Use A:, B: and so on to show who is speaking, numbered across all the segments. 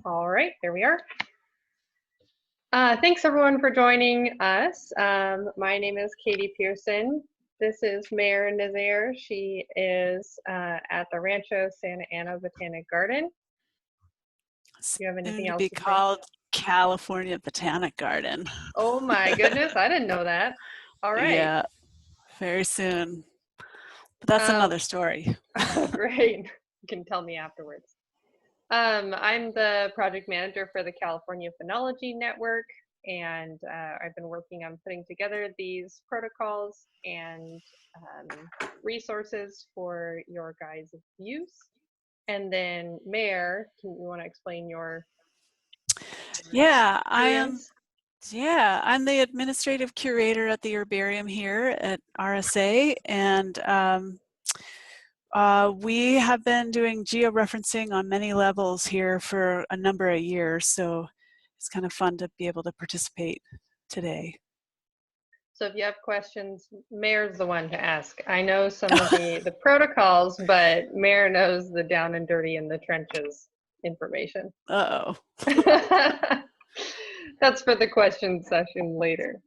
A: All right, there we are. Thanks everyone for joining us. My name is Katie Pearson. This is Mayor Nazaire. She is at the Rancho Santa Ana Botanic Garden. Do you have anything else
B: to be called California Botanic Garden.
A: Oh my goodness, I didn't know that. All right.
B: Yeah, very soon. But that's another story.
A: Great. You can tell me afterwards. I'm the project manager for the California Phenology Network, and I've been working on putting together these protocols and resources for your guys' use. And then, Mayor, you want to explain your
B: Yeah,
A: experience?
B: I'm the administrative curator at the herbarium here at RSA, and we have been doing georeferencing on many levels here for a number of years, so it's kind of fun to be able to participate today.
A: So if you have questions, Mayor's the one to ask. I know some of the protocols, but Mayor knows the down and dirty in the trenches information.
B: Uh-oh.
A: That's for the question session later.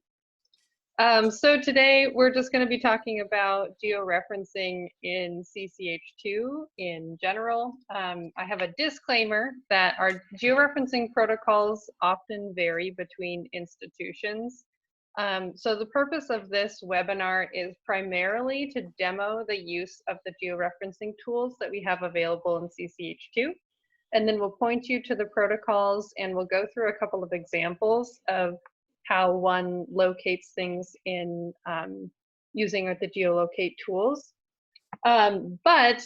A: So today we're just going to be talking about georeferencing in CCH2 in general. I have a disclaimer that our georeferencing protocols often vary between institutions. So the purpose of this webinar is primarily to demo the use of the georeferencing tools that we have available in CCH2. And then we'll point you to the protocols and we'll go through a couple of examples of how one locates things in using the Geolocate tools. But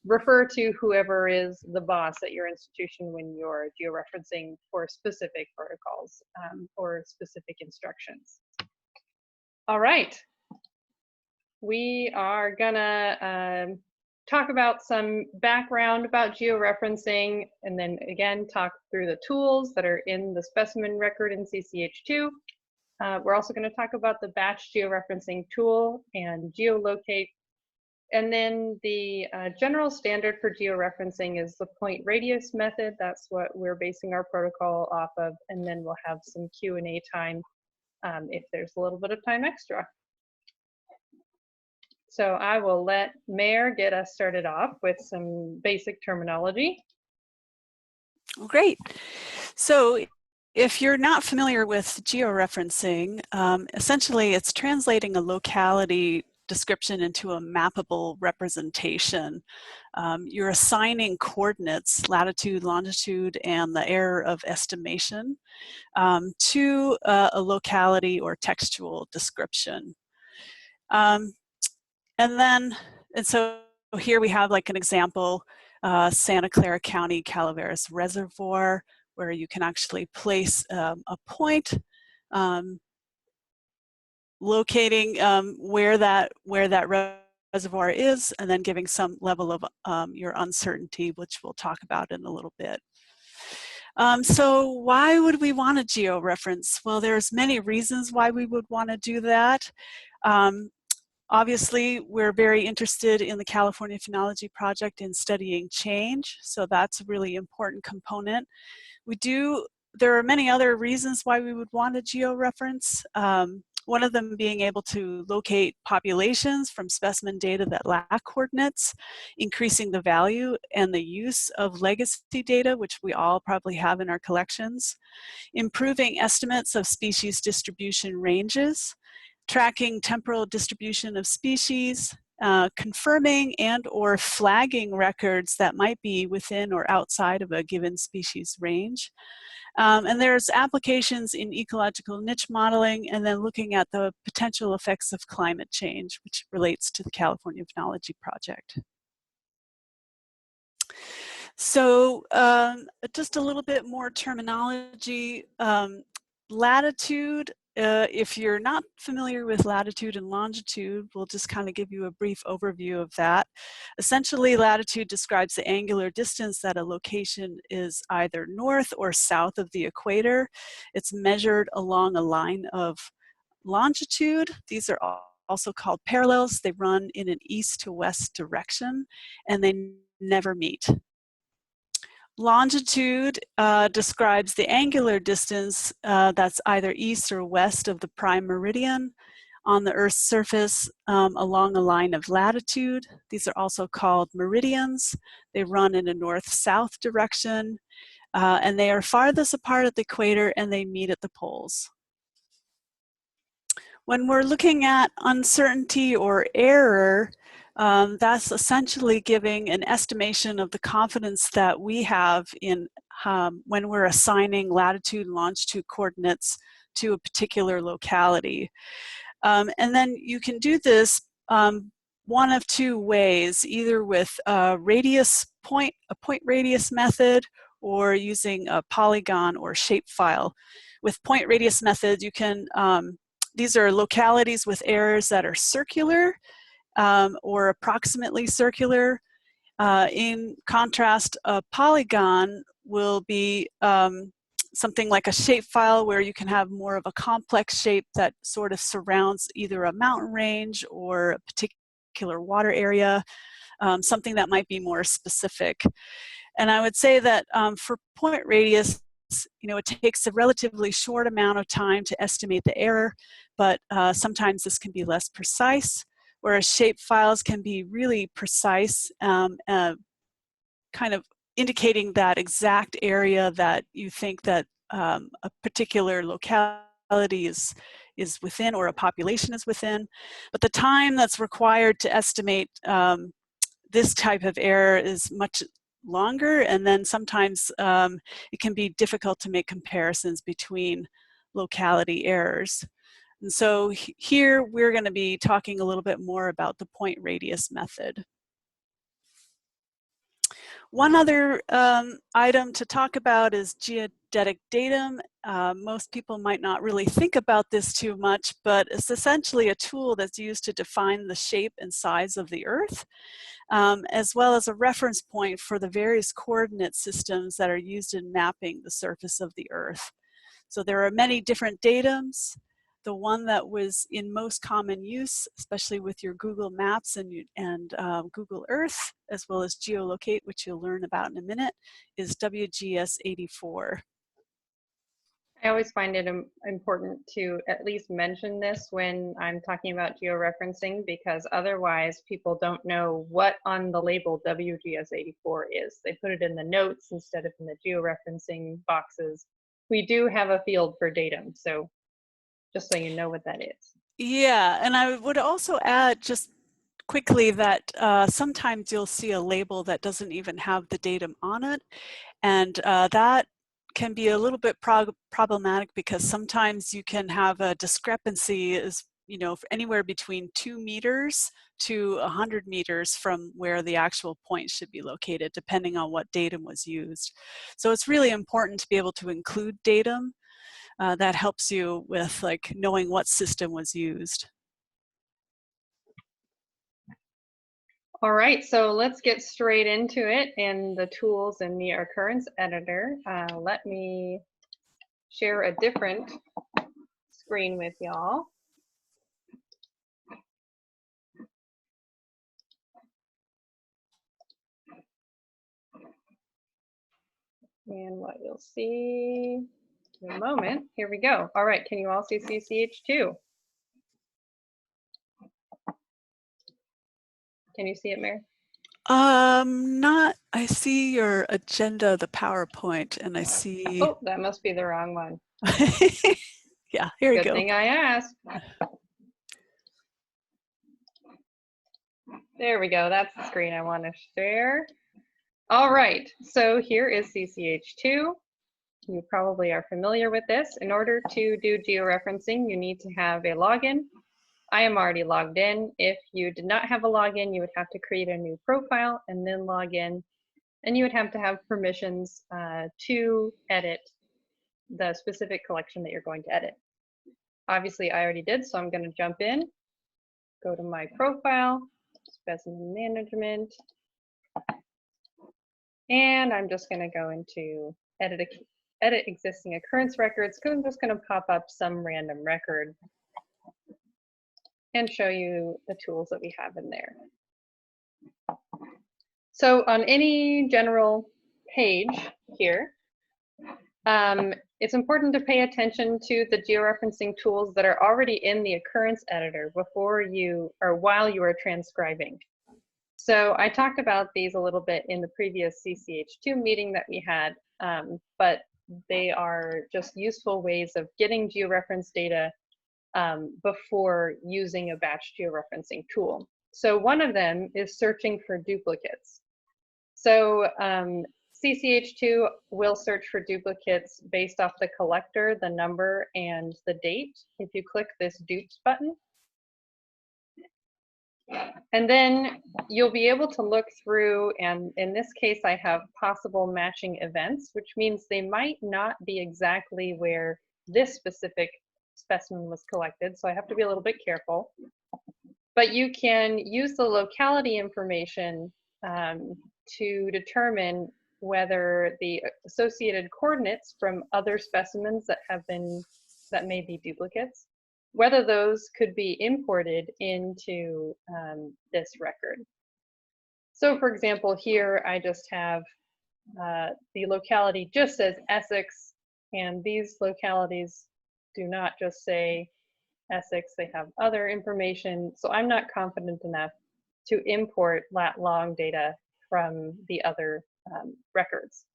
A: refer to whoever is the boss at your institution when you're georeferencing for specific protocols or specific instructions. All right. We are gonna talk about some background about georeferencing, and then again talk through the tools that are in the specimen record in CCH2. We're also going to talk about the batch georeferencing tool and Geolocate. And then the general standard for georeferencing is the point radius method. That's what we're basing our protocol off of. And then we'll have some Q&A time if there's a little bit of time extra. So I will let Mayor get us started off with some basic terminology.
B: Great. So if you're not familiar with georeferencing, essentially it's translating a locality description into a mappable representation. You're assigning coordinates, latitude, longitude, and the error of estimation to a locality or textual description. And so here we have like an example, Santa Clara County Calaveras Reservoir, where you can actually place a point locating where that reservoir is, and then giving some level of your uncertainty, which we'll talk about in a little bit. So why would we want to georeference? Well, there's many reasons why we would want to do that. Obviously, we're very interested in the California Phenology Project in studying change, so that's a really important component. There are many other reasons why we would want to georeference. One of them being able to locate populations from specimen data that lack coordinates, increasing the value and the use of legacy data, which we all probably have in our collections, improving estimates of species distribution ranges, tracking temporal distribution of species, confirming and or flagging records that might be within or outside of a given species range. And there's applications in ecological niche modeling, and then looking at the potential effects of climate change, which relates to the California Phenology Project. So just a little bit more terminology. Latitude, if you're not familiar with latitude and longitude, we'll just kind of give you a brief overview of that. Essentially, latitude describes the angular distance that a location is either north or south of the equator. It's measured along a line of longitude. These are also called parallels. They run in an east to west direction, and they never meet. Longitude describes the angular distance that's either east or west of the prime meridian on the Earth's surface along a line of latitude. These are also called meridians. They run in a north-south direction, and they are farthest apart at the equator, and they meet at the poles. When we're looking at uncertainty or error, that's essentially giving an estimation of the confidence that we have in when we're assigning latitude and longitude coordinates to a particular locality. And then you can do this one of two ways, either with a point radius method, or using a polygon or shapefile. With point radius method, you can these are localities with errors that are circular or approximately circular. In contrast, a polygon will be something like a shapefile where you can have more of a complex shape that sort of surrounds either a mountain range or a particular water area, something that might be more specific. And I would say that for point radius, it takes a relatively short amount of time to estimate the error, but sometimes this can be less precise, whereas shapefiles can be really precise, kind of indicating that exact area that you think that a particular locality is within, or a population is within. But the time that's required to estimate this type of error is much longer, and then sometimes it can be difficult to make comparisons between locality errors. And so here we're going to be talking a little bit more about the point radius method. One other item to talk about is geodetic datum. Most people might not really think about this too much, but it's essentially a tool that's used to define the shape and size of the Earth, as well as a reference point for the various coordinate systems that are used in mapping the surface of the Earth. So there are many different datums. The one that was in most common use, especially with your Google Maps and Google Earth, as well as Geolocate, which you'll learn about in a minute, is WGS84.
A: I always find it important to at least mention this when I'm talking about georeferencing, because otherwise people don't know what on the label WGS84 is. They put it in the notes instead of in the georeferencing boxes. We do have a field for datum, so just so you know what that is.
B: Yeah, and I would also add just quickly that sometimes you'll see a label that doesn't even have the datum on it, and that can be a little bit problematic, because sometimes you can have a discrepancy anywhere between 2 meters to 100 meters from where the actual point should be located, depending on what datum was used. So it's really important to be able to include datum. That helps you with knowing what system was used.
A: All right, so let's get straight into it and the tools in the occurrence editor. Let me share a different screen with y'all. And what you'll see in a moment, here we go. All right, can you all see CCH2? Can you see it, Mary?
B: I see your agenda, the PowerPoint, and I see.
A: Oh, that must be the wrong one.
B: Yeah, here we go.
A: Good thing I asked. There we go. That's the screen I want to share. All right, so here is CCH2. You probably are familiar with this. In order to do georeferencing, you need to have a login. I am already logged in. If you did not have a login, you would have to create a new profile and then log in. And you would have to have permissions to edit the specific collection that you're going to edit. Obviously, I already did, so I'm going to jump in, go to my profile, specimen management, and I'm just going to go into edit existing occurrence records, because I'm just going to pop up some random record and show you the tools that we have in there. So on any general page here, it's important to pay attention to the georeferencing tools that are already in the occurrence editor before you or while you are transcribing. So I talked about these a little bit in the previous CCH2 meeting that we had, but they are just useful ways of getting georeference data before using a batch georeferencing tool. So one of them is searching for duplicates. So CCH2 will search for duplicates based off the collector, the number, and the date. If you click this dupes button, and then you'll be able to look through, and in this case, I have possible matching events, which means they might not be exactly where this specific specimen was collected, so I have to be a little bit careful. But you can use the locality information to determine whether the associated coordinates from other specimens that may be duplicates, whether those could be imported into this record. So for example, here I just have the locality just says Essex, and these localities do not just say Essex, they have other information. So I'm not confident enough to import lat long data from the other records.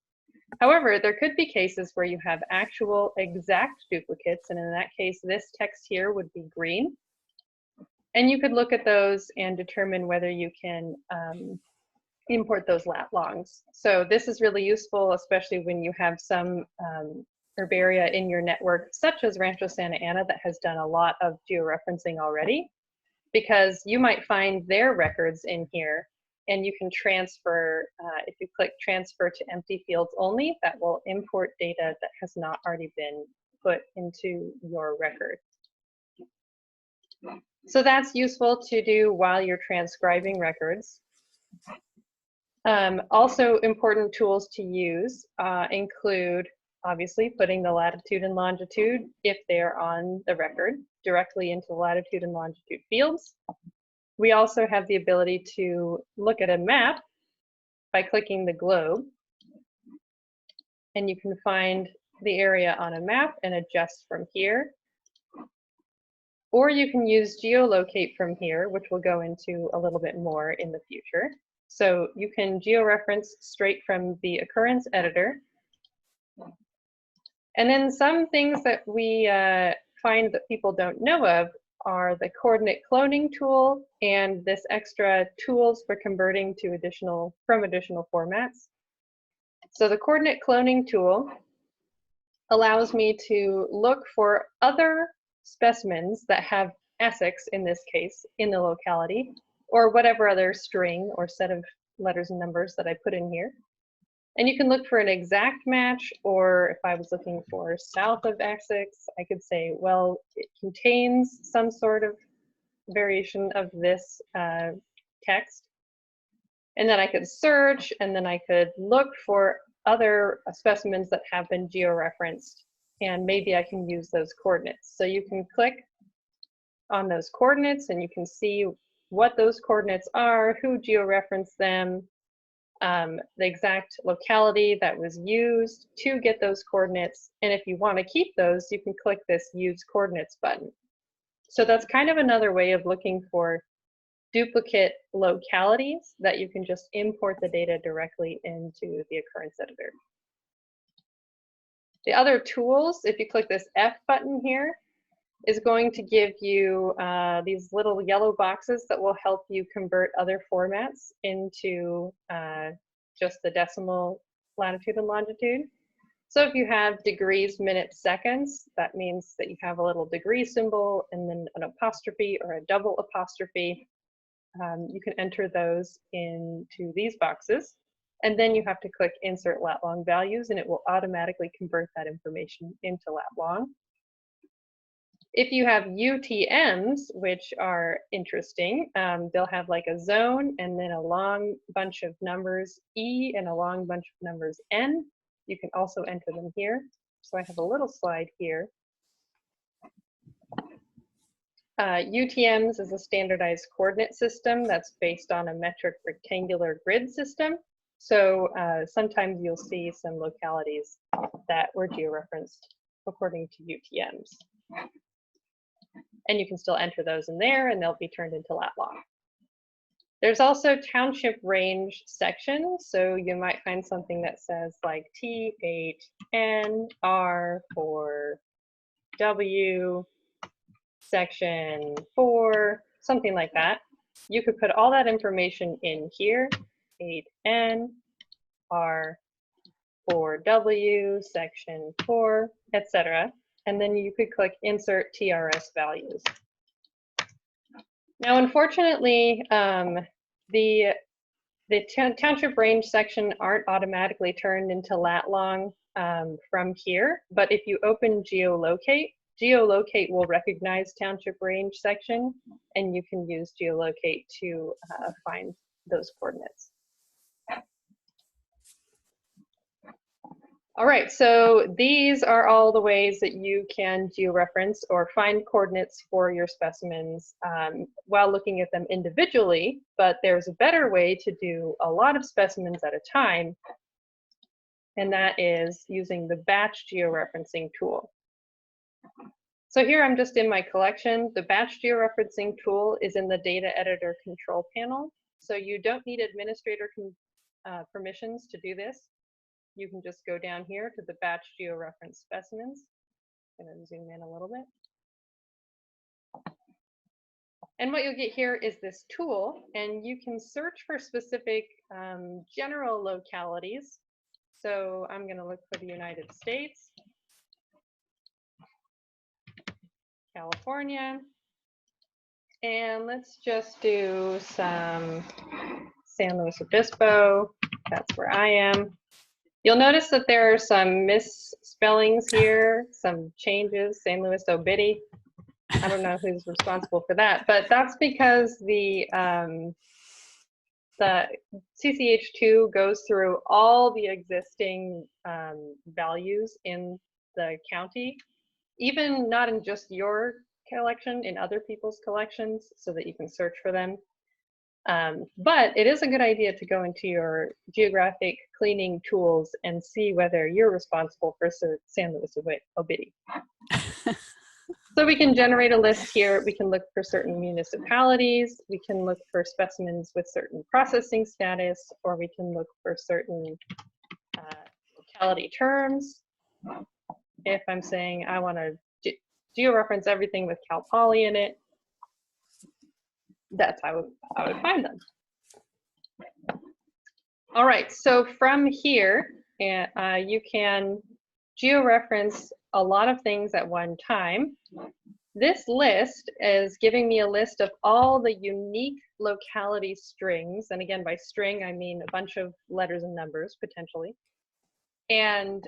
A: However, there could be cases where you have actual exact duplicates, and in that case, this text here would be green. And you could look at those and determine whether you can import those lat longs. So this is really useful, especially when you have some herbaria in your network, such as Rancho Santa Ana, that has done a lot of georeferencing already, because you might find their records in here, and you can transfer, if you click transfer to empty fields only, that will import data that has not already been put into your record. So that's useful to do while you're transcribing records. Also important tools to use include, obviously, putting the latitude and longitude, if they're on the record, directly into the latitude and longitude fields. We also have the ability to look at a map by clicking the globe, and you can find the area on a map and adjust from here. Or you can use Geo Locate from here, which we'll go into a little bit more in the future. So you can georeference straight from the occurrence editor. And then some things that we find that people don't know of are the coordinate cloning tool and this extra tools for converting to additional formats. So the coordinate cloning tool allows me to look for other specimens that have Essex, in this case, in the locality, or whatever other string or set of letters and numbers that I put in here. And you can look for an exact match, or if I was looking for south of Essex, I could say, well, it contains some sort of variation of this text. And then I could search, and then I could look for other specimens that have been georeferenced, and maybe I can use those coordinates. So you can click on those coordinates, and you can see what those coordinates are, who georeferenced them, the exact locality that was used to get those coordinates. And if you want to keep those, you can click this Use Coordinates button. So that's kind of another way of looking for duplicate localities that you can just import the data directly into the occurrence editor. The other tools, if you click this F button here, is going to give you these little yellow boxes that will help you convert other formats into just the decimal latitude and longitude. So if you have degrees, minutes, seconds, that means that you have a little degree symbol and then an apostrophe or a double apostrophe. You can enter those into these boxes, and then you have to click Insert Lat Long Values, and it will automatically convert that information into lat long. If you have UTMs, which are interesting, they'll have like a zone and then a long bunch of numbers E and a long bunch of numbers N. You can also enter them here. So I have a little slide here. UTMs is a standardized coordinate system that's based on a metric rectangular grid system. So sometimes you'll see some localities that were georeferenced according to UTMs. And you can still enter those in there and they'll be turned into lat long. There's also township range sections. So you might find something that says like T8NR4W section 4, something like that. You could put all that information in here, 8NR4W section 4, etc. And then you could click insert TRS values. Now, unfortunately, the township range section aren't automatically turned into lat long from here, but if you open Geolocate, Geolocate will recognize township range section, and you can use Geolocate to find those coordinates. All right, so these are all the ways that you can georeference or find coordinates for your specimens while looking at them individually, but there's a better way to do a lot of specimens at a time, and that is using the batch georeferencing tool. So here I'm just in my collection. The batch georeferencing tool is in the data editor control panel, so you don't need administrator permissions to do this. You can just go down here to the batch georeference specimens. I'm going to zoom in a little bit. And what you'll get here is this tool, and you can search for specific general localities. So I'm going to look for the United States, California, and let's just do some San Luis Obispo. That's where I am. You'll notice that there are some misspellings here, some changes, San Luis Obidi. I don't know who's responsible for that, but that's because the CCH2 goes through all the existing values in the county, even not in just your collection, in other people's collections, so that you can search for them. But it is a good idea to go into your geographic cleaning tools and see whether you're responsible for San Luis Obidi. So we can generate a list here. We can look for certain municipalities. We can look for specimens with certain processing status, or we can look for certain locality terms. If I'm saying I want to georeference everything with Cal Poly in it, that's how I would find them. All right, so from here, you can georeference a lot of things at one time. This list is giving me a list of all the unique locality strings. And again, by string, I mean a bunch of letters and numbers, potentially. And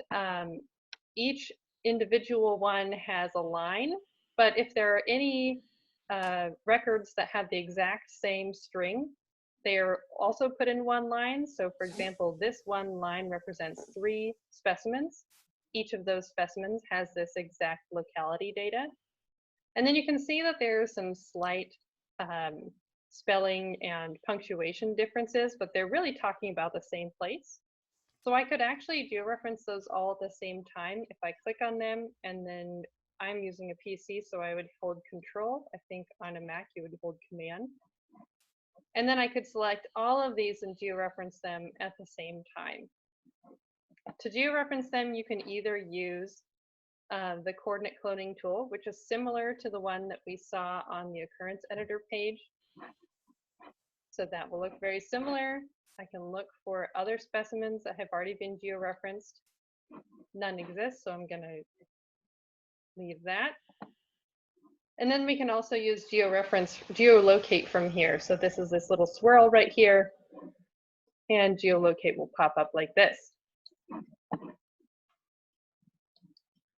A: each individual one has a line, but if there are any records that have the exact same string, they are also put in one line. So for example, this one line represents 3 specimens. Each of those specimens has this exact locality data. And then you can see that there are some slight spelling and punctuation differences, but they're really talking about the same place. So I could actually georeference those all at the same time if I click on them, and then I'm using a PC, so I would hold Control. I think on a Mac you would hold Command. And then I could select all of these and georeference them at the same time. To georeference them, you can either use the coordinate cloning tool, which is similar to the one that we saw on the occurrence editor page. So that will look very similar. I can look for other specimens that have already been georeferenced. None exist, so I'm going to leave that. And then we can also use Geolocate from here. So this is this little swirl right here, and Geolocate will pop up like this.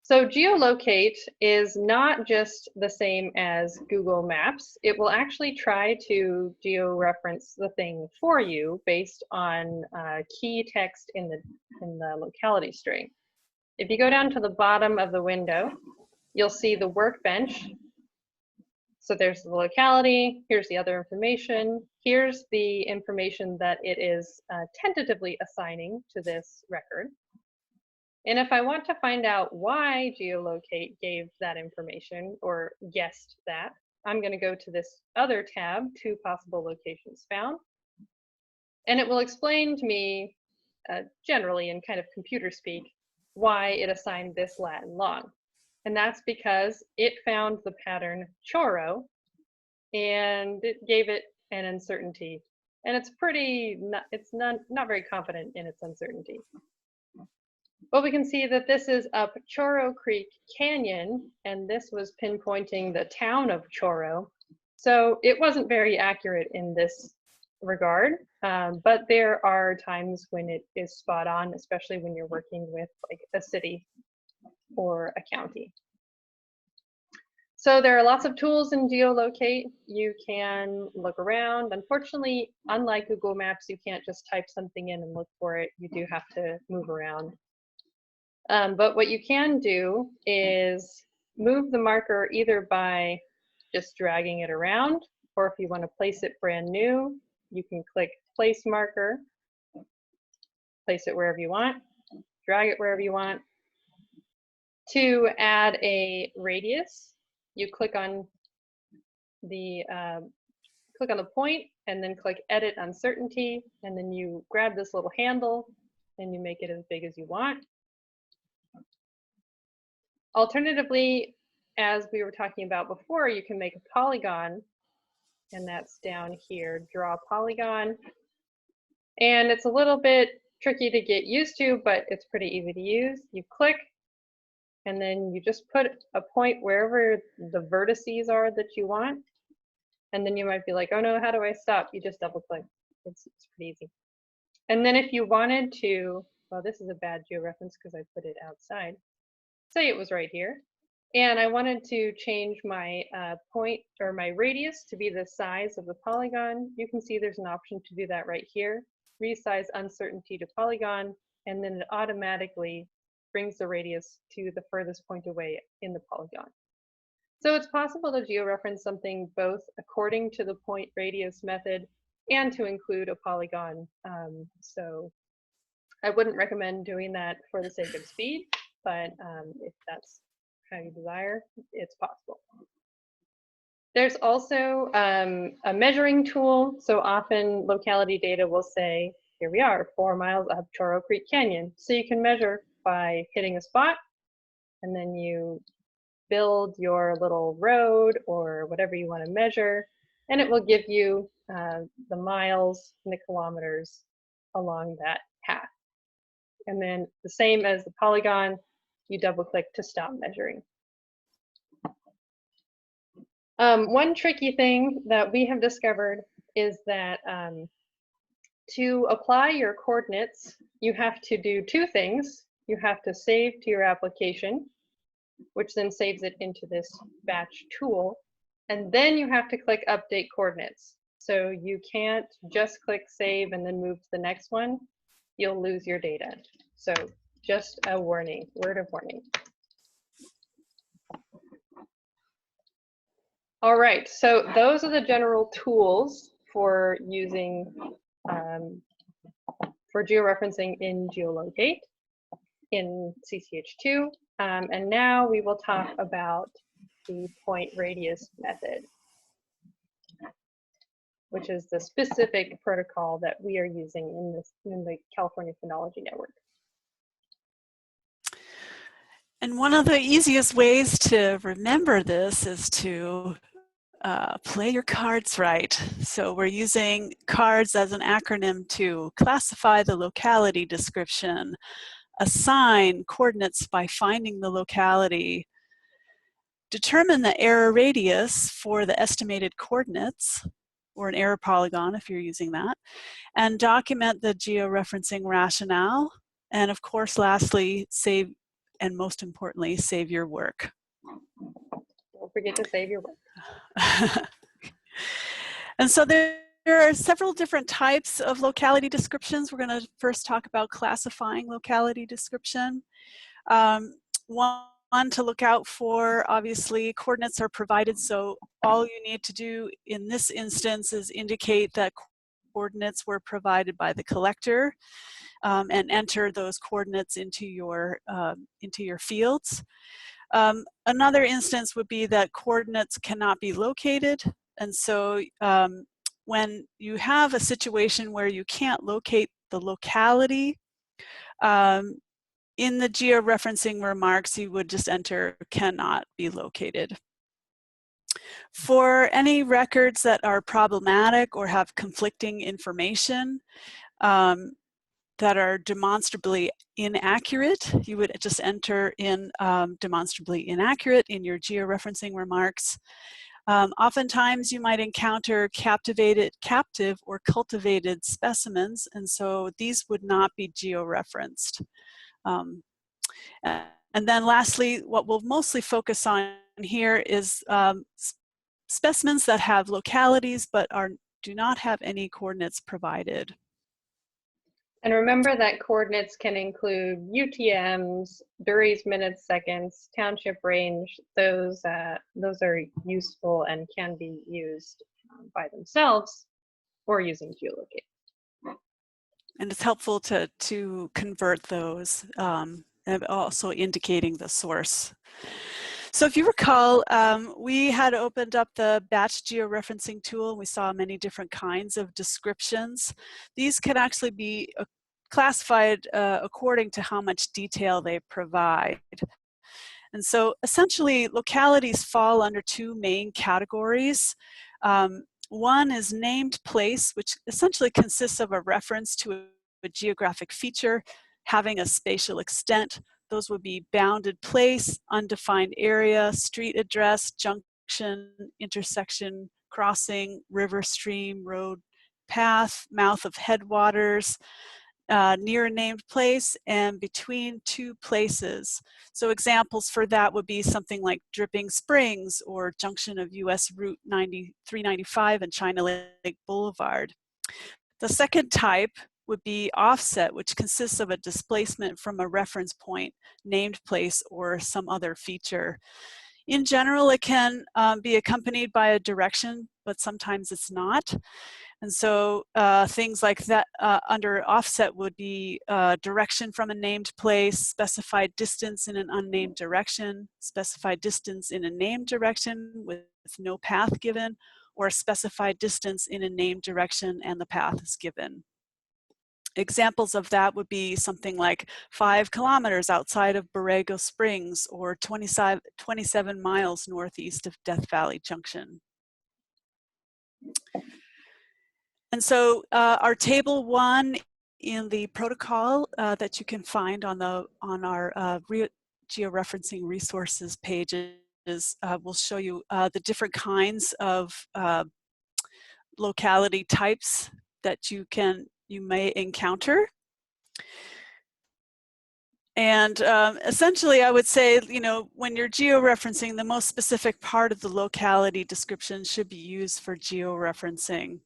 A: So Geolocate is not just the same as Google Maps. It will actually try to georeference the thing for you based on key text in the locality string. If you go down to the bottom of the window, you'll see the workbench. So there's the locality, here's the other information, here's the information that it is tentatively assigning to this record. And if I want to find out why Geolocate gave that information or guessed that, I'm going to go to this other tab, 2 possible locations found. And it will explain to me, generally in kind of computer speak, why it assigned this Latin long. And that's because it found the pattern choro, and it gave it an uncertainty. And it's not very confident in its uncertainty. But we can see that this is up Choro Creek Canyon, and this was pinpointing the town of Choro. So it wasn't very accurate in this regard, but there are times when it is spot on, especially when you're working with like a city or a county. So there are lots of tools in Geolocate. You can look around. Unfortunately, unlike Google Maps, you can't just type something in and look for it. You do have to move around. But what you can do is move the marker either by just dragging it around, or if you want to place it brand new, you can click Place Marker, place it wherever you want, drag it wherever you want. To add a radius, you click on the point and then click Edit Uncertainty, and then you grab this little handle and you make it as big as you want. Alternatively, as we were talking about before, you can make a polygon, and that's down here, Draw Polygon. And it's a little bit tricky to get used to, but it's pretty easy to use. You click, and then you just put a point wherever the vertices are that you want. And then you might be like, oh no, how do I stop? You just double click. It's pretty easy. And then if you wanted to, well, this is a bad georeference because I put it outside. Say it was right here, and I wanted to change my point or my radius to be the size of the polygon. You can see there's an option to do that right here. Resize uncertainty to polygon, and then it automatically brings the radius to the furthest point away in the polygon. So it's possible to georeference something both according to the point radius method and to include a polygon. So I wouldn't recommend doing that for the sake of speed, but if that's how you desire, it's possible. There's also a measuring tool. So often locality data will say, here we are, 4 miles up Choro Creek Canyon. So you can measure by hitting a spot, and then you build your little road or whatever you want to measure, and it will give you the miles and the kilometers along that path. And then the same as the polygon, you double click to stop measuring. One tricky thing that we have discovered is that to apply your coordinates, you have to do 2 things. You have to save to your application, which then saves it into this batch tool. And then you have to click Update Coordinates. So you can't just click Save and then move to the next one. You'll lose your data. So just a warning, word of warning. All right, so those are the general tools for using, for georeferencing in Geolocate in CCH2. And now we will talk about the point radius method, which is the specific protocol that we are using in the California Phenology Network.
B: And one of the easiest ways to remember this is to play your cards right. So we're using CARDS as an acronym to classify the locality description, assign coordinates by finding the locality, determine the error radius for the estimated coordinates, or an error polygon if you're using that, and document the georeferencing rationale, and of course, lastly, save, and most importantly, save your work.
A: Don't forget to save your work.
B: And so there are several different types of locality descriptions. We're going to first talk about classifying locality description. One to look out for, obviously, coordinates are provided, so all you need to do in this instance is indicate that coordinates were provided by the collector and enter those coordinates into your fields. Another instance would be that coordinates cannot be located, and so when you have a situation where you can't locate the locality, in the georeferencing remarks, you would just enter cannot be located. For any records that are problematic or have conflicting information that are demonstrably inaccurate, you would just enter in demonstrably inaccurate in your georeferencing remarks. Oftentimes you might encounter captive or cultivated specimens, and so these would not be georeferenced. And then lastly, what we'll mostly focus on here is specimens that have localities but do not have any coordinates provided.
A: And remember that coordinates can include UTMs, Duries, minutes, seconds, township range. Those are useful and can be used by themselves or using Geolocate.
B: And it's helpful to convert those, and also indicating the source. So if you recall, we had opened up the batch georeferencing tool, and we saw many different kinds of descriptions. These can actually be classified according to how much detail they provide. And so essentially localities fall under two main categories. One is named place, which essentially consists of a reference to a geographic feature having a spatial extent. Those would be bounded place, undefined area, street address, junction, intersection, crossing, river, stream, road, path, mouth of headwaters, near a named place, and between two places. So examples for that would be something like Dripping Springs or junction of US Route 395 and China Lake Boulevard. The second type would be offset, which consists of a displacement from a reference point, named place, or some other feature. In general, it can be accompanied by a direction, but sometimes it's not. And so things like that under offset would be direction from a named place, specified distance in an unnamed direction, specified distance in a named direction with no path given, or a specified distance in a named direction and the path is given. Examples of that would be something like 5 kilometers outside of Borrego Springs or 27 miles northeast of Death Valley Junction. And so our table 1 in the protocol that you can find on our georeferencing resources pages will show you the different kinds of locality types that you may encounter. And essentially, I would say, when you're georeferencing, the most specific part of the locality description should be used for georeferencing.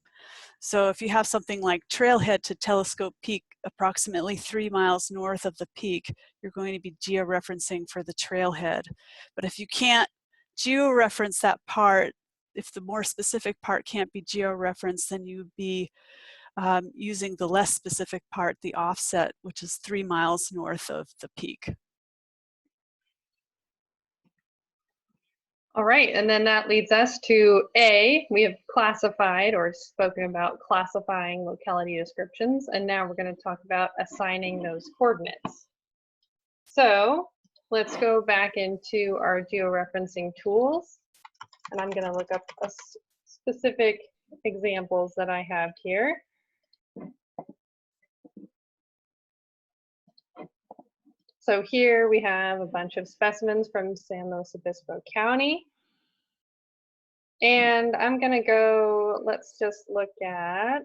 B: So if you have something like trailhead to Telescope Peak, approximately 3 miles north of the peak, you're going to be georeferencing for the trailhead. But if you can't georeference that part, if the more specific part can't be georeferenced, then you'd be using the less specific part, the offset, which is 3 miles north of the peak.
A: All right, and then that leads us to A. We have classified or spoken about classifying locality descriptions, and now we're going to talk about assigning those coordinates. So let's go back into our georeferencing tools, and I'm going to look up specific examples that I have here. So here we have a bunch of specimens from San Luis Obispo County. And I'm going to go, let's just look at,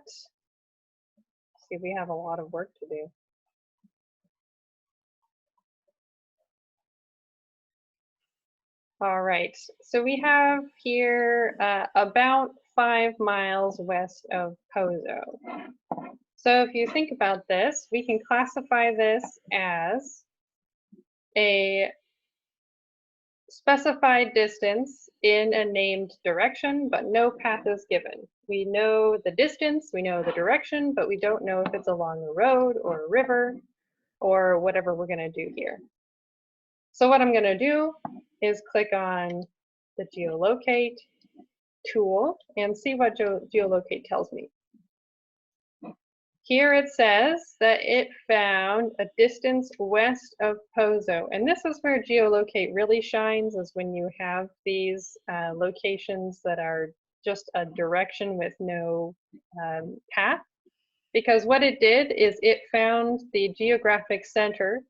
A: see, we have a lot of work to do. All right, so we have here about 5 miles west of Pozo. So if you think about this, we can classify this as a specified distance in a named direction, but no path is given. We know the distance, we know the direction, but we don't know if it's along a road or a river or whatever we're going to do here. So what I'm going to do is click on the Geolocate tool and see what Geolocate tells me. Here it says that it found a distance west of Pozo. And this is where Geolocate really shines, is when you have these locations that are just a direction with no path. Because what it did is it found the geographic center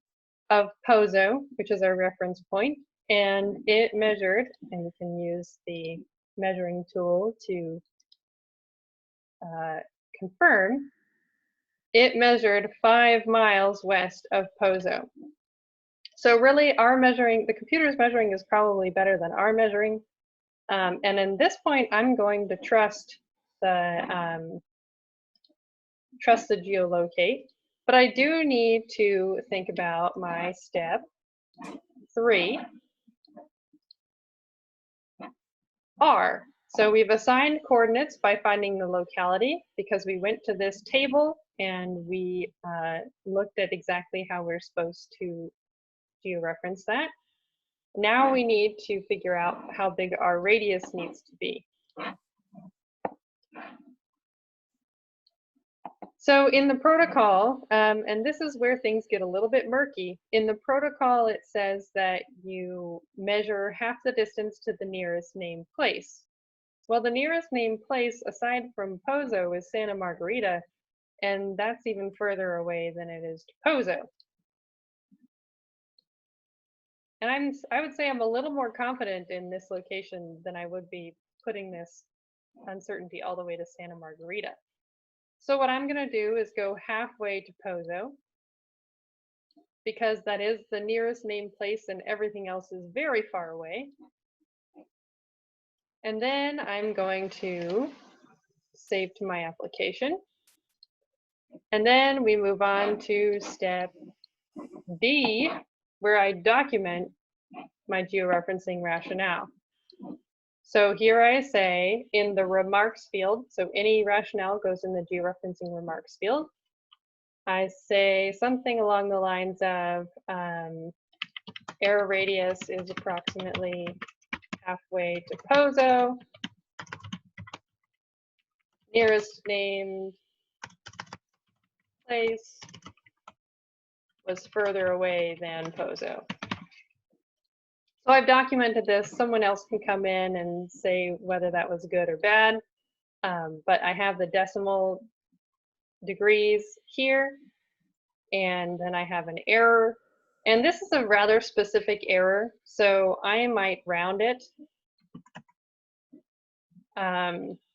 A: of Pozo, which is our reference point, and it measured, and you can use the measuring tool to confirm, it measured 5 miles west of Pozo. So really our measuring, the computer's measuring is probably better than our measuring. And in this point, I'm going to trust the Geolocate, but I do need to think about my step 3, R. So we've assigned coordinates by finding the locality because we went to this table and we looked at exactly how we're supposed to georeference that. Now we need to figure out how big our radius needs to be. So in the protocol, and this is where things get a little bit murky, in the protocol it says that you measure half the distance to the nearest named place. Well, the nearest named place aside from Pozo is Santa Margarita, and that's even further away than it is to Pozo. And I would say I'm a little more confident in this location than I would be putting this uncertainty all the way to Santa Margarita. So what I'm going to do is go halfway to Pozo, because that is the nearest named place and everything else is very far away. And then I'm going to save to my application. And then we move on to step D, where I document my georeferencing rationale. So here I say in the remarks field, so any rationale goes in the georeferencing remarks field. I say something along the lines of error radius is approximately halfway to Pozo. Nearest named place was further away than Pozo. So I've documented this. Someone else can come in and say whether that was good or bad. But I have the decimal degrees here, and then I have an error. And this is a rather specific error, so I might round it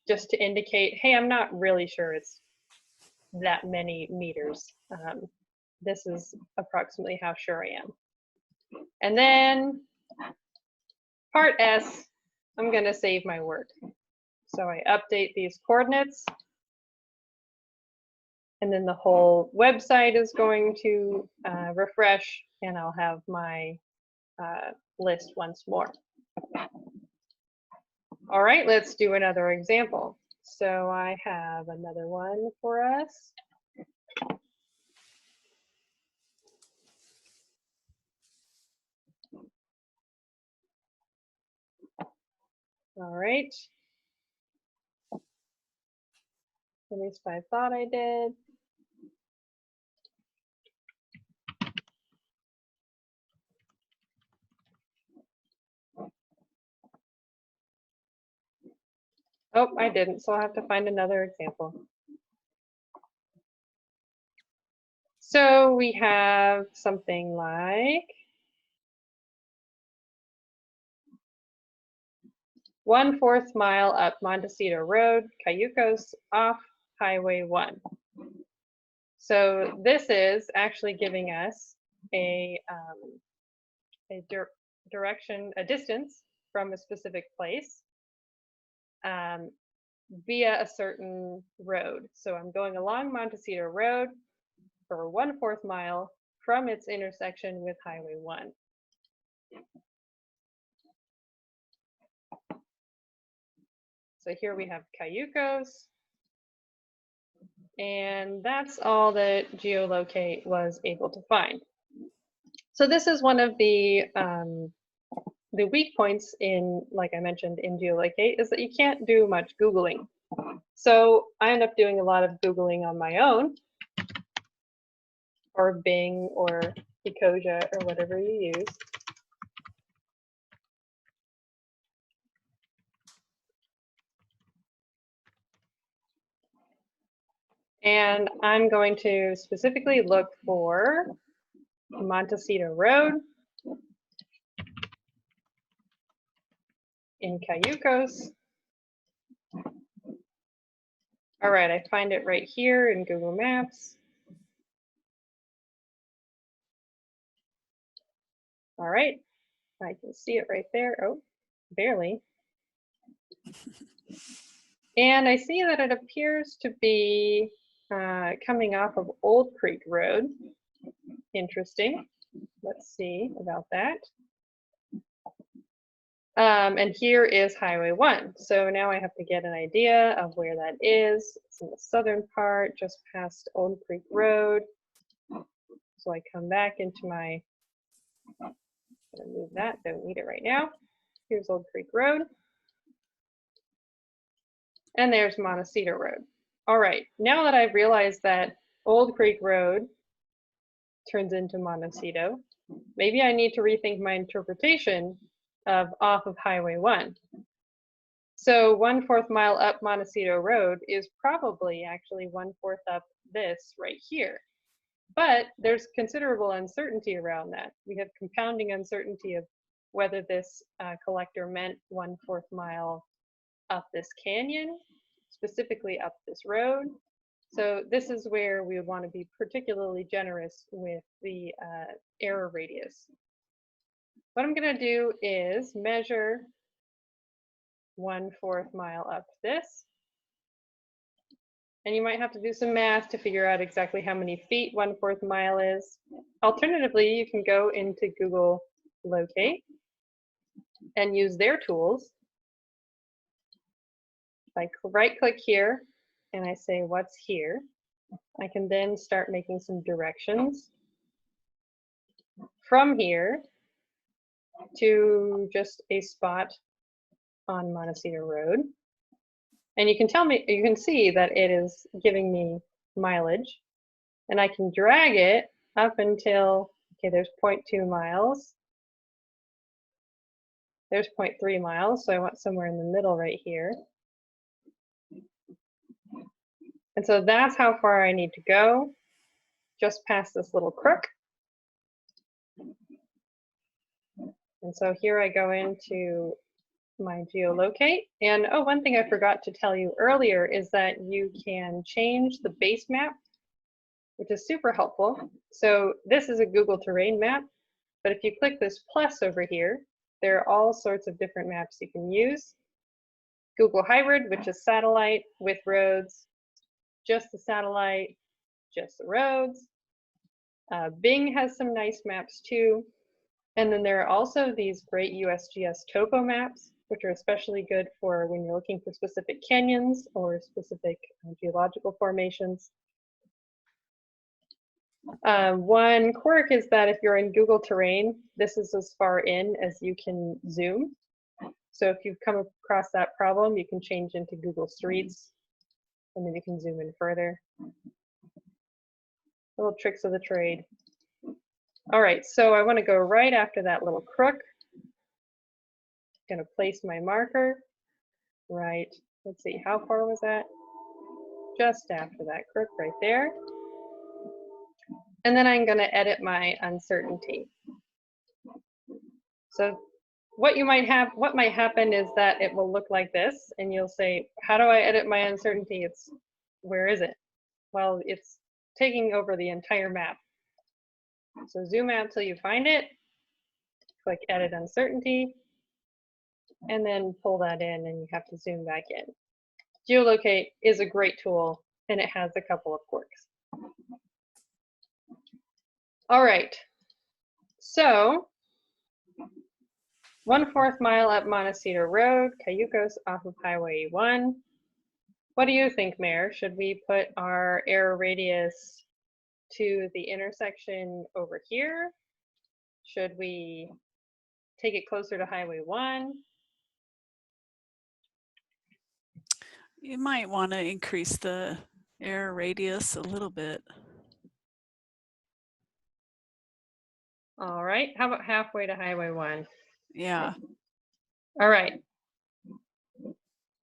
A: just to indicate, hey, I'm not really sure it's that many meters. This is approximately how sure I am. And then part S, I'm going to save my work. So I update these coordinates, and then the whole website is going to refresh, and I'll have my list once more. All right, let's do another example. So I have another one for us. All right. At least I thought I did. Oh, I didn't, so I'll have to find another example. So we have something like 1/4 mile up Montecito Road, Cayucos, off Highway 1. So this is actually giving us a direction, a distance from a specific place via a certain road. So I'm going along Montecito Road for 1/4 mile from its intersection with Highway 1. So here we have Cayucos. And that's all that Geolocate was able to find. So this is one of the weak points in, like I mentioned, in Geolocate, is that you can't do much Googling. So I end up doing a lot of Googling on my own, or Bing or Ecosia or whatever you use. And I'm going to specifically look for Montecito Road in Cayucos. All right, I find it right here in Google Maps. All right, I can see it right there. Oh, barely. And I see that it appears to be coming off of Old Creek Road. Interesting. Let's see about that. And here is Highway 1. So now I have to get an idea of where that is. It's in the southern part, just past Old Creek Road. So I come back into my, I'm gonna move that, don't need it right now. Here's Old Creek Road. And there's Montecito Road. All right, now that I've realized that Old Creek Road turns into Montecito, maybe I need to rethink my interpretation of off of Highway 1. So 1/4 mile up Montecito Road is probably actually 1/4 up this right here. But there's considerable uncertainty around that. We have compounding uncertainty of whether this collector meant 1/4 mile up this canyon, specifically up this road. So this is where we would want to be particularly generous with the error radius. What I'm going to do is measure 1/4 mile up this. And you might have to do some math to figure out exactly how many feet 1/4 mile is. Alternatively, you can go into Google Locate and use their tools. If I right-click here and I say, what's here? I can then start making some directions from here to just a spot on Montecito Road. And you can see that it is giving me mileage, and I can drag it up until, okay, there's 0.2 miles. There's 0.3 miles, so I want somewhere in the middle right here. And so that's how far I need to go, just past this little crook. And so here I go into my Geolocate. And oh, one thing I forgot to tell you earlier is that you can change the base map, which is super helpful. So this is a Google terrain map, but if you click this plus over here, there are all sorts of different maps you can use. Google Hybrid, which is satellite with roads, just the satellite, just the roads. Bing has some nice maps too. And then there are also these great USGS topo maps, which are especially good for when you're looking for specific canyons or specific geological formations. One quirk is that if you're in Google Terrain, this is as far in as you can zoom. So if you've come across that problem, you can change into Google Streets, and then you can zoom in further. Little tricks of the trade. All right, so I want to go right after that little crook. I'm going to place my marker right. Let's see, how far was that? Just after that crook right there. And then I'm going to edit my uncertainty. So what might happen is that it will look like this, and you'll say, how do I edit my uncertainty? Where is it? Well, it's taking over the entire map. So zoom out till you find it, click edit uncertainty, and then pull that in, and you have to zoom back in. Geolocate is a great tool, and it has a couple of quirks. All right, so 1/4 mile up Montecito Road, Cayucos off of Highway 1. What do you think, Mayor? Should we put our error radius to the intersection over here? Should we take it closer to Highway 1?
B: You might want to increase the error radius a little bit.
A: All right, how about halfway to Highway 1?
B: Yeah.
A: All right.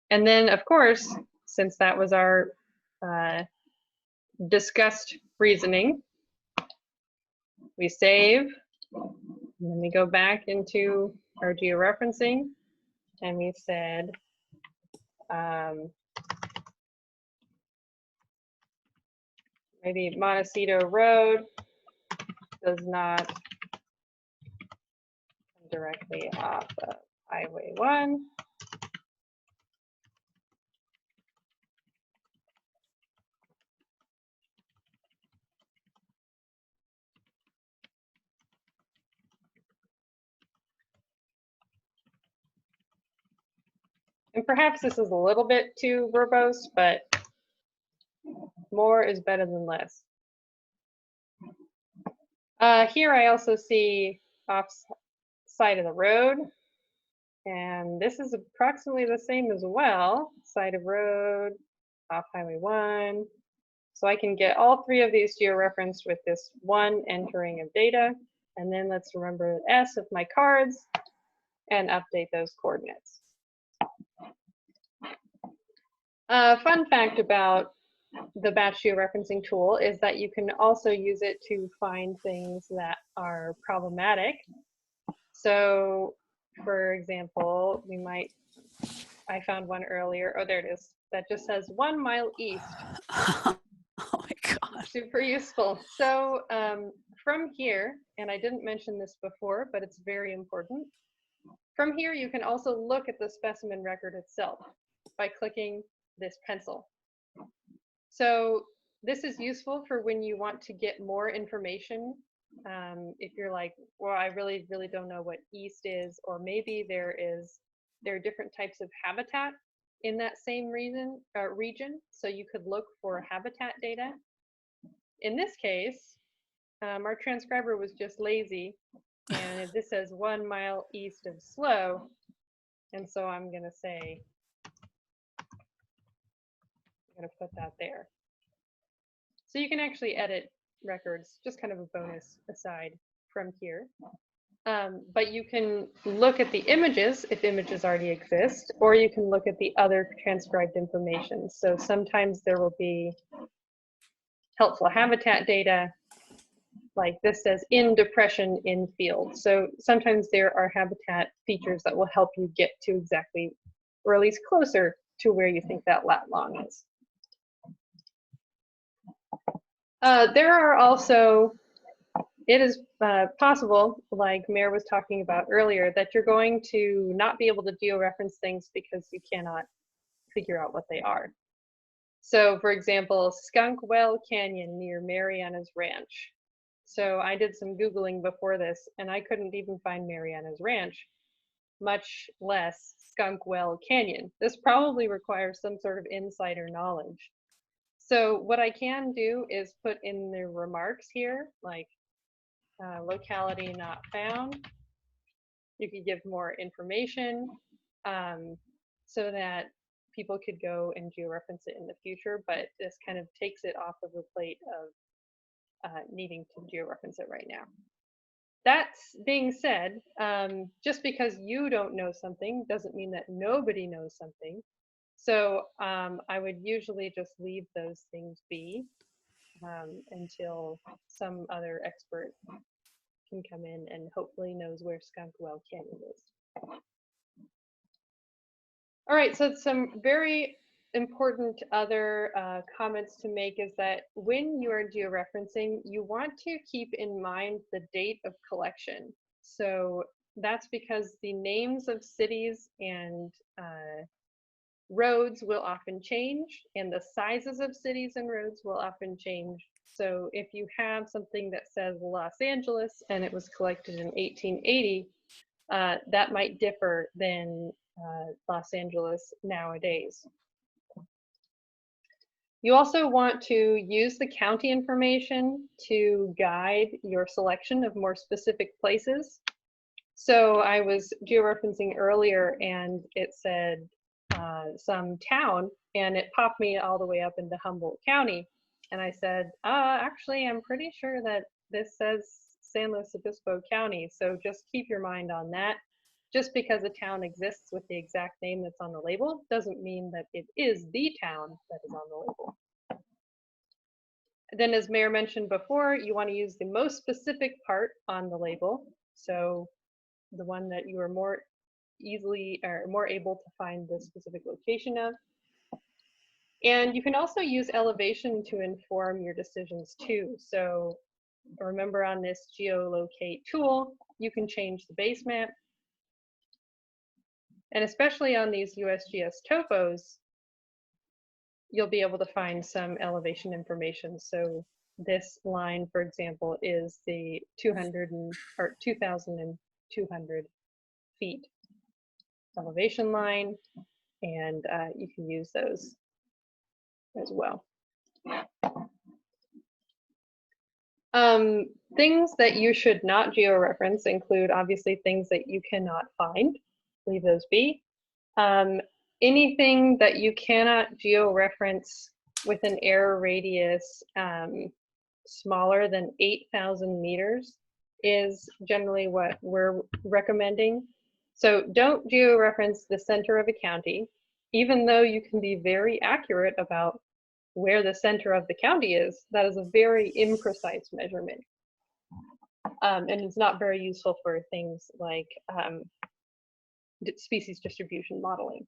A: And then, of course, since that was our discussed reasoning, we save, and then we go back into our georeferencing, and we said, maybe Montecito Road does not come directly off of Highway 1. And perhaps this is a little bit too verbose, but more is better than less. Here I also see off side of the road, and this is approximately the same as well. Side of road, off Highway 1. So I can get all three of these georeferenced with this one entering of data, and then let's remember S of my cards and update those coordinates. Fun fact about the batch georeferencing tool is that you can also use it to find things that are problematic. So for example, I found one earlier, oh there it is, that just says 1 mile east.
B: Oh my God.
A: Super useful. So from here, and I didn't mention this before, but it's very important. From here, you can also look at the specimen record itself by clicking this pencil. So this is useful for when you want to get more information. If you're like, well, I really don't know what east is, or maybe there are different types of habitat in that same region. So you could look for habitat data. In this case, our transcriber was just lazy, and this says 1 mile east of Slow, and so I'm going to say, I'm going to put that there. So you can actually edit records, just kind of a bonus aside from here. But you can look at the images if images already exist, or you can look at the other transcribed information. So sometimes there will be helpful habitat data, like this says in depression in field. So sometimes there are habitat features that will help you get to exactly, or at least closer to where you think that lat long is. There are also, it is possible, like Mayor was talking about earlier, that you're going to not be able to georeference things because you cannot figure out what they are. So for example, Skunk Well Canyon near Mariana's Ranch. So I did some Googling before this, and I couldn't even find Mariana's Ranch, much less Skunk Well Canyon. This probably requires some sort of insider knowledge. So what I can do is put in the remarks here, like locality not found. You could give more information so that people could go and georeference it in the future, but this kind of takes it off of the plate of needing to georeference it right now. That being said, just because you don't know something doesn't mean that nobody knows something. So I would usually just leave those things be until some other expert can come in and hopefully knows where Skunk Well Canyon is. All right, so some very important other comments to make is that when you are georeferencing, you want to keep in mind the date of collection. So that's because the names of cities and roads will often change, and the sizes of cities and roads will often change. So if you have something that says Los Angeles and it was collected in 1880, that might differ than Los Angeles nowadays. You also want to use the county information to guide your selection of more specific places. So I was georeferencing earlier and it said some town, and it popped me all the way up into Humboldt County. And I said, actually, I'm pretty sure that this says San Luis Obispo County. So just keep your mind on that. Just because a town exists with the exact name that's on the label doesn't mean that it is the town that is on the label. Then, as Mayor mentioned before, you want to use the most specific part on the label. So the one that you are more easily or more able to find the specific location of. And you can also use elevation to inform your decisions too. So remember, on this Geolocate tool, you can change the base map. And especially on these USGS topos, you'll be able to find some elevation information. So this line, for example, is the 2,200 feet elevation line, and you can use those as well. Things that you should not georeference include obviously things that you cannot find. Leave those be. Anything that you cannot georeference with an error radius smaller than 8,000 meters is generally what we're recommending. So don't georeference the center of a county, even though you can be very accurate about where the center of the county is. That is a very imprecise measurement. And it's not very useful for things like species distribution modeling.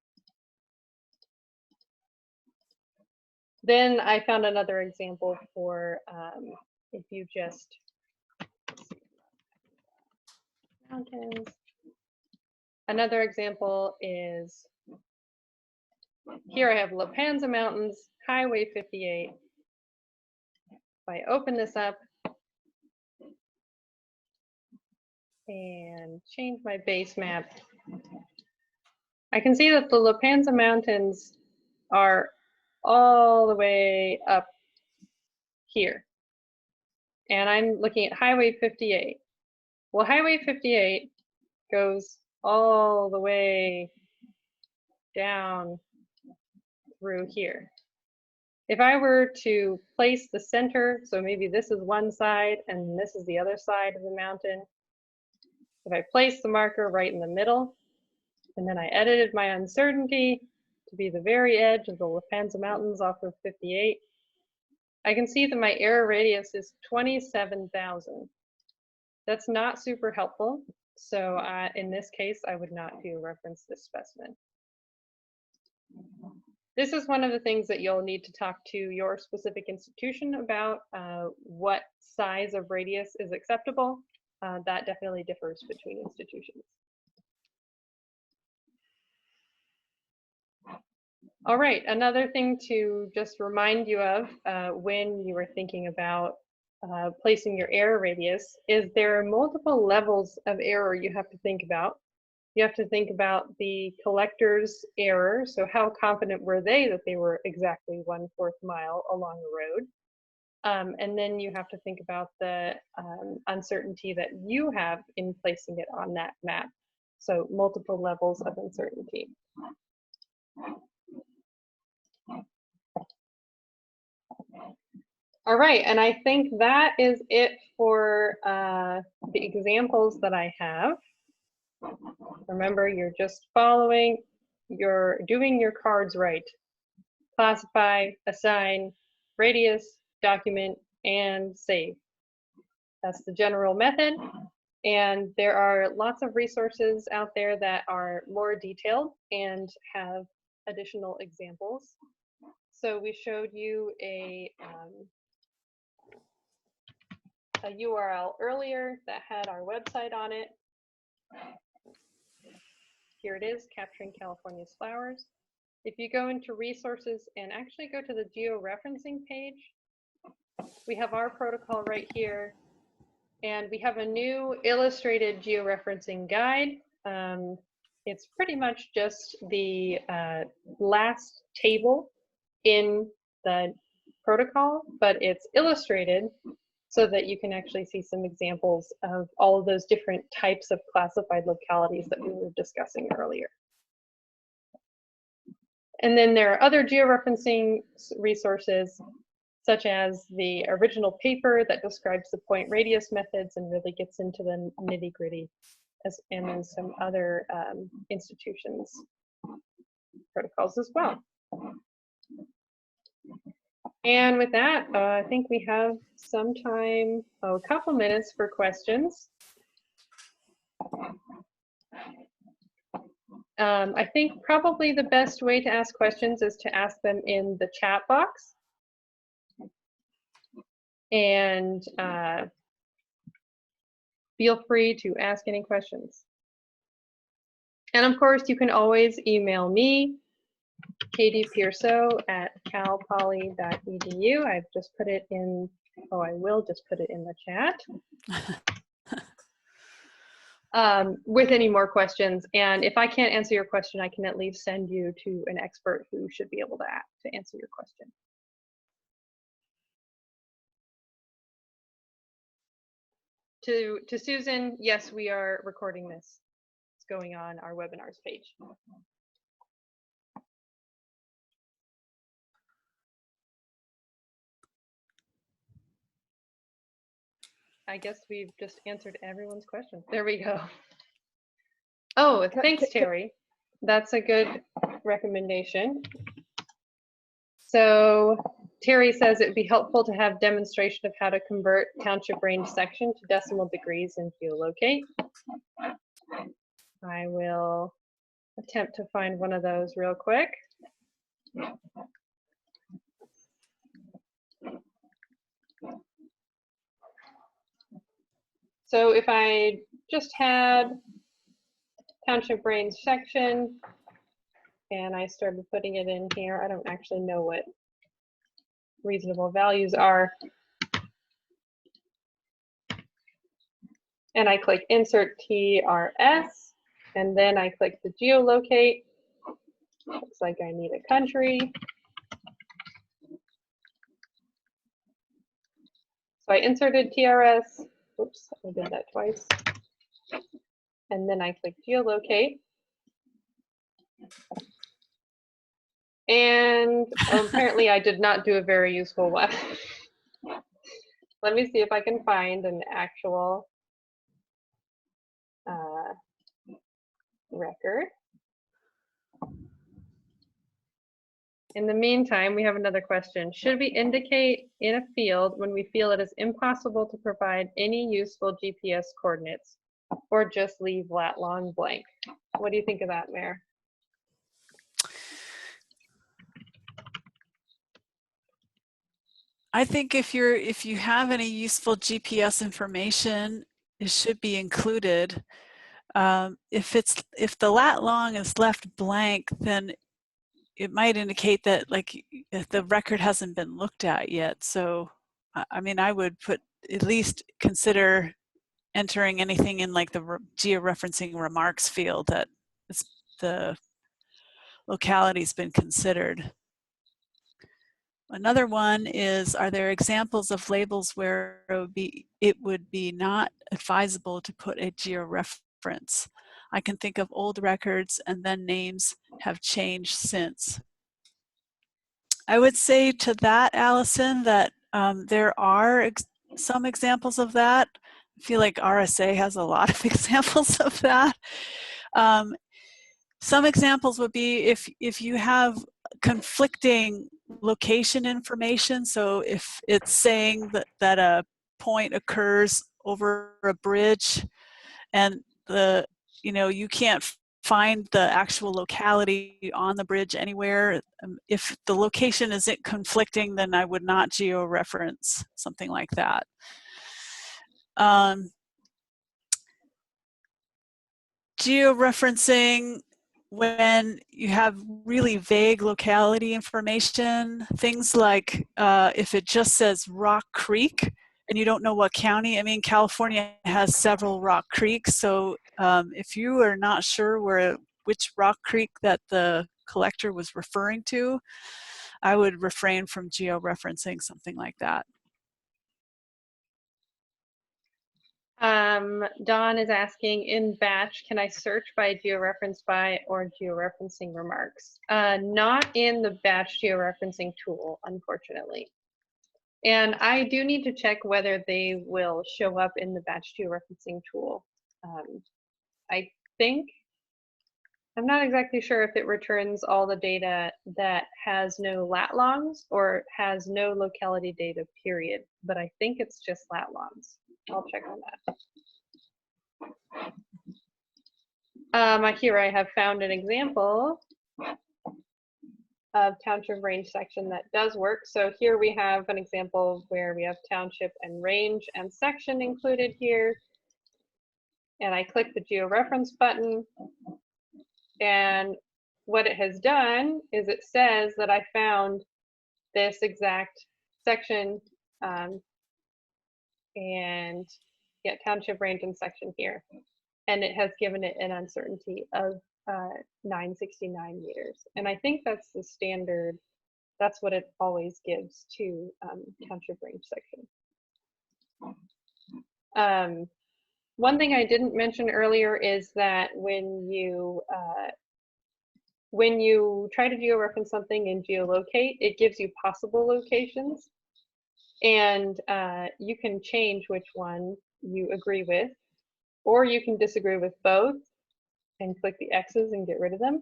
A: Then I found another example for if you just mountains. Another example is here I have La Panza Mountains, Highway 58. If I open this up and change my base map, I can see that the La Panza Mountains are all the way up here. And I'm looking at Highway 58. Well, Highway 58 goes all the way down through here. If I were to place the center, so maybe this is one side and this is the other side of the mountain. If I place the marker right in the middle, and then I edited my uncertainty to be the very edge of the La Panza Mountains off of 58, I can see that my error radius is 27,000. That's not super helpful. So in this case, I would not georeference this specimen. This is one of the things that you'll need to talk to your specific institution about, what size of radius is acceptable. That definitely differs between institutions. All right, another thing to just remind you of when you are thinking about placing your error radius is there are multiple levels of error you have to think about. You have to think about the collector's error. So how confident were they that they were exactly 1/4 mile along the road? And then you have to think about the uncertainty that you have in placing it on that map. So multiple levels of uncertainty. All right, and I think that is it for the examples that I have. Remember, you're just following, you're doing your cards right. Classify, assign, radius, document, and save. That's the general method. And there are lots of resources out there that are more detailed and have additional examples. So we showed you a URL earlier that had our website on it. Here it is, Capturing California's Flowers. If you go into resources and actually go to the georeferencing page, we have our protocol right here. And we have a new illustrated georeferencing guide It's pretty much just the last table in the protocol, but it's illustrated so that you can actually see some examples of all of those different types of classified localities that we were discussing earlier. And then there are other georeferencing resources, such as the original paper that describes the point radius methods and really gets into the nitty-gritty, and then some other institutions protocols as well. And with that, I think we have some time, a couple minutes for questions. I think probably the best way to ask questions is to ask them in the chat box. And feel free to ask any questions. And of course, you can always email me, katiepearceau@calpoly.edu. I've just put it in, oh, I will just put it in the chat. With any more questions. And if I can't answer your question, I can at least send you to an expert who should be able to answer your question. To Susan, yes, we are recording this. It's going on our webinars page. I guess we've just answered everyone's question. There we go. Oh, thanks, Terry. That's a good recommendation. So Terry says it would be helpful to have demonstration of how to convert township range section to decimal degrees in Geolocate. I will attempt to find one of those real quick. So if I just had township range section and I started putting it in here, I don't actually know what reasonable values are. And I click insert TRS, and then I click the geolocate. Looks like I need a country. So I inserted TRS. Oops, I did that twice. And then I click geolocate. And apparently I did not do a very useful one. Let me see if I can find an actual record. In the meantime, we have another question. Should we indicate in a field when we feel it is impossible to provide any useful GPS coordinates, or just leave lat long blank? What do you think of that, Mare?
B: I think if you have any useful GPS information, it should be included. If the lat long is left blank, then it might indicate that like the record hasn't been looked at yet. So I mean, I would at least consider entering anything in like the georeferencing remarks field that the locality's been considered. Another one is, are there examples of labels where it would be not advisable to put a georeference? I can think of old records and then names have changed since. I would say to that, Allison, that there are some examples of that. I feel like RSA has a lot of examples of that. Some examples would be if you have conflicting location information. So if it's saying that a point occurs over a bridge and you can't find the actual locality on the bridge anywhere, if the location isn't conflicting, then I would not georeference something like that. Georeferencing when you have really vague locality information, things like if it just says Rock Creek and you don't know what county. I mean, California has several Rock Creeks, so If you are not sure which rock creek that the collector was referring to, I would refrain from georeferencing something like that.
A: Don is asking, in batch, can I search by georeference by or georeferencing remarks? Not in the batch georeferencing tool, unfortunately. And I do need to check whether they will show up in the batch georeferencing tool. I think, I'm not exactly sure if it returns all the data that has no lat longs or has no locality data, period. But I think it's just lat longs. I'll check on that. Here I have found an example of township range section that does work. So here we have an example where we have township and range and section included here. And I click the georeference button. And what it has done is it says that I found this exact section and get township range and section here. And it has given it an uncertainty of 969 meters. And I think that's the standard, that's what it always gives to township range section. One thing I didn't mention earlier is that when you try to georeference something in Geolocate, it gives you possible locations. And you can change which one you agree with, or you can disagree with both and click the X's and get rid of them.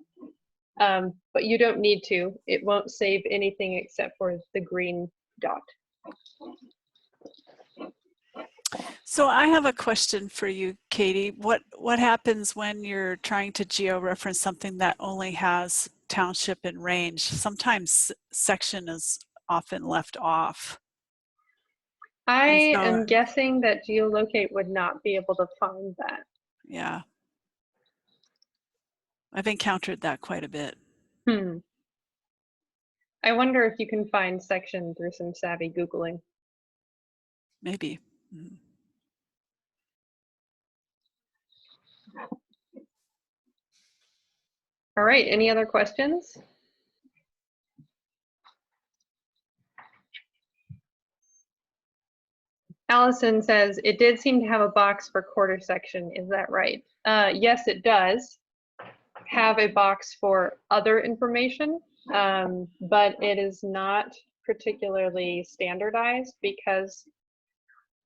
A: But you don't need to. It won't save anything except for the green dot.
B: So I have a question for you, Katie. What happens when you're trying to georeference something that only has township and range? Sometimes section is often left off.
A: I am guessing that Geolocate would not be able to find that.
B: Yeah. I've encountered that quite a bit.
A: I wonder if you can find section through some savvy Googling.
B: Maybe.
A: All right, any other questions? Allison says, it did seem to have a box for quarter section. Is that right? Yes, it does have a box for other information, but it is not particularly standardized because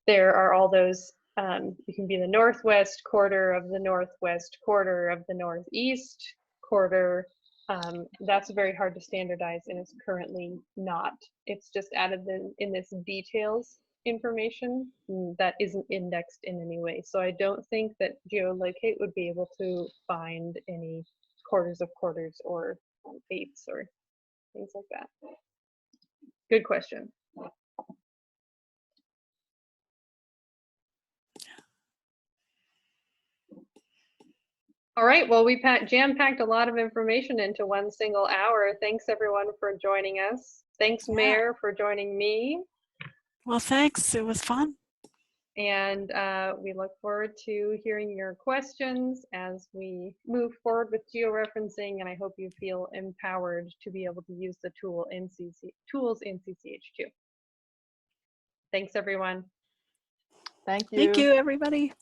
A: there are all those, you can be the northwest quarter of the northwest quarter of the northeast quarter. That's very hard to standardize and it's currently not. It's just added in this details information that isn't indexed in any way. So I don't think that Geolocate would be able to find any quarters of quarters or eighths or things like that. Good question. All right, well, we jam-packed a lot of information into one single hour. Thanks everyone for joining us. Thanks, Mayor, for joining me.
B: Well, thanks. It was fun.
A: And we look forward to hearing your questions as we move forward with georeferencing, and I hope you feel empowered to be able to use the tools in CCH2. Thanks, everyone.
C: Thank you.
B: Thank you, everybody.